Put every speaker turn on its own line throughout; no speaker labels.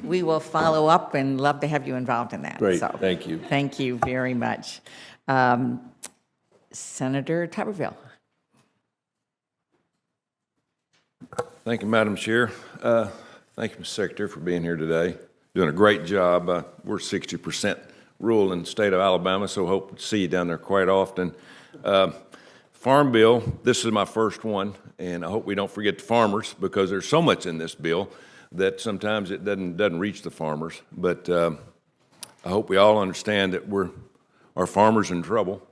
we will follow up and love to have you involved in that.
Great,
So,
thank you.
Thank you very much. Senator Tuberville.
Thank you, Madam Chair. Thank you, Mr. Secretary, for being here today. Doing a great job. We're 60% rural in the state of Alabama, so hope to see you down there quite often. Farm bill, this is my first one, and I hope we don't forget the farmers because there's so much in this bill that sometimes it doesn't reach the farmers. But I hope we all understand that our farmers are in trouble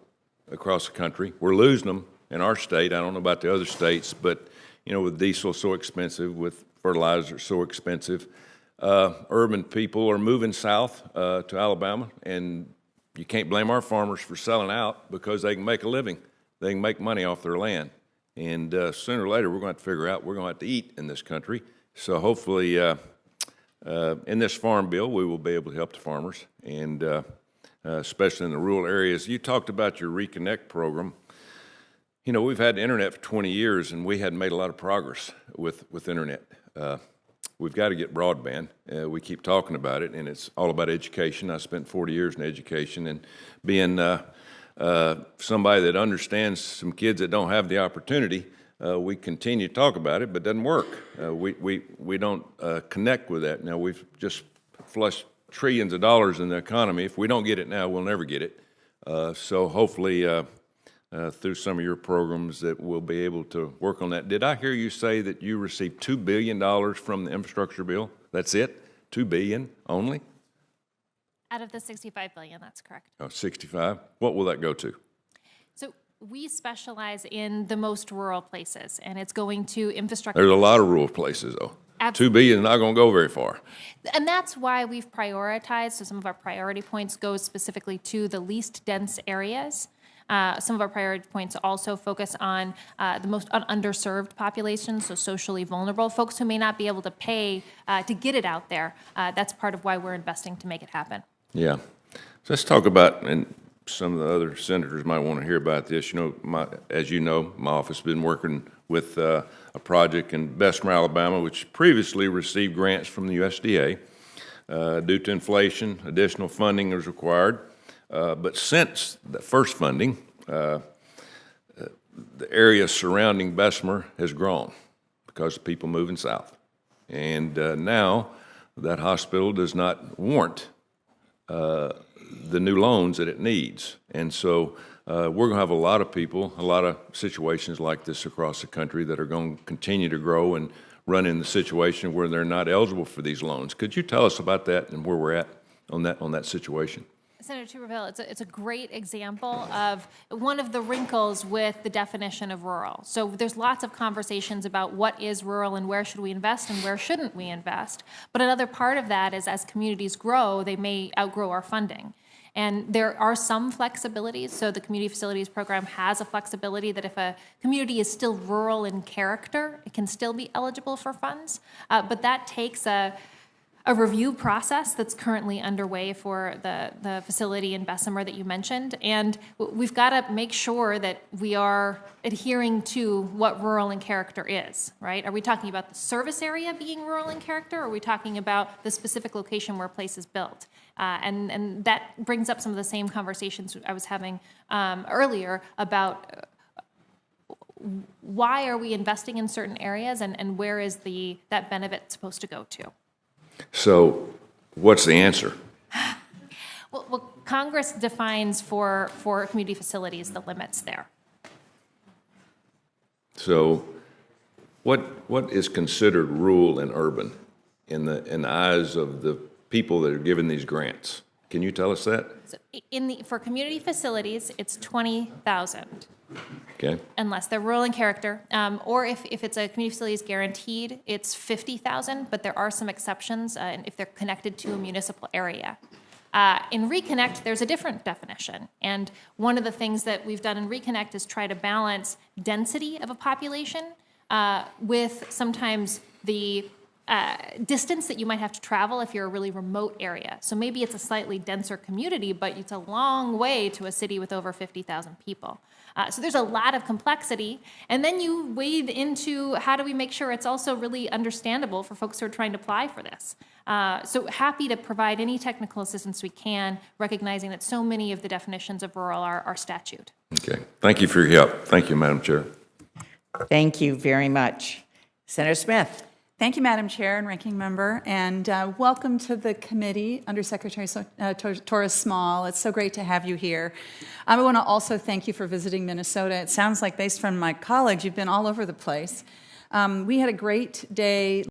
across the country. We're losing them in our state. I don't know about the other states, but you know, with diesel so expensive, with fertilizer so expensive, urban people are moving south to Alabama, and you can't blame our farmers for selling out because they can make a living. They can make money off their land. And sooner or later, we're going to have to figure out we're going to have to eat in this country. So hopefully, in this farm bill, we will be able to help the farmers, and especially in the rural areas. You talked about your Reconnect program. You know, we've had the internet for 20 years, and we hadn't made a lot of progress with internet. We've got to get broadband. We keep talking about it, and it's all about education. I spent 40 years in education, and being somebody that understands some kids that don't have the opportunity, we continue to talk about it, but it doesn't work. We don't connect with that. Now, we've just flushed trillions of dollars in the economy. If we don't get it now, we'll never get it. So hopefully, through some of your programs that we'll be able to work on that. Did I hear you say that you received $2 billion from the infrastructure bill? That's it? $2 billion only?
Out of the $65 billion, that's correct. Oh,
65? What will that go to?
So we specialize in the most rural places, and it's going to infrastructure.
There's a lot of rural places, though.
Absolutely.
$2 billion is not going to go very far.
And that's why we've prioritized. So some of our priority points go specifically to the least dense areas. Some of our priority points also focus on the most underserved populations, so socially vulnerable, folks who may not be able to pay to get it out there. That's part of why we're investing to make it happen.
Yeah. So let's talk about, and some of the other senators might want to hear about this. You know, as you know, my office has been working with a project in Bessemer, Alabama, which previously received grants from the USDA. Due to inflation, additional funding was required. But since the first funding, the area surrounding Bessemer has grown because of people moving south. And now that hospital does not warrant the new loans that it needs. And so we're going to have a lot of people, a lot of situations like this across the country that are going to continue to grow and run in the situation where they're not eligible for these loans. Could you tell us about that and where we're at on that situation?
Senator Tuberville, it's a great example of one of the wrinkles with the definition of rural. So there's lots of conversations about what is rural and where should we invest and where shouldn't we invest. But another part of that is as communities grow, they may outgrow our funding. And there are some flexibilities. So the Community Facilities Program has a flexibility that if a community is still rural in character, it can still be eligible for funds. But that takes a review process that's currently underway for the facility in Bessemer that you mentioned. And we've got to make sure that we are adhering to what rural in character is, right? Are we talking about the service area being rural in character, or are we talking about the specific location where a place is built? And that brings up some of the same conversations I was having earlier about why are we investing in certain areas and where is that benefit supposed to go to?
So what's the answer?
Well, Congress defines for community facilities the limits there.
So what is considered rural and urban in the eyes of the people that are given these grants? Can you tell us that?
So for community facilities, it's 20,000.
Okay.
Unless they're rural in character, or if it's a community facility is guaranteed, it's 50,000. But there are some exceptions if they're connected to a municipal area. In Reconnect, there's a different definition, and one of the things that we've done in Reconnect is try to balance density of a population with sometimes the distance that you might have to travel if you're a really remote area. So maybe it's a slightly denser community, but it's a long way to a city with over 50,000 people. So there's a lot of complexity. And then you wade into how do we make sure it's also really understandable for folks who are trying to apply for this. So happy to provide any technical assistance we can, recognizing that so many of the definitions of rural are statute.
Okay. Thank you for your help. Thank you, Madam Chair.
Thank you very much. Senator Smith.
Thank you, Madam Chair and Ranking Member, and welcome to the committee, Undersecretary Torres Small. It's so great to have you here. I want to also thank you for visiting Minnesota. It sounds like, based from my colleagues, you've been all over the place. We had a great day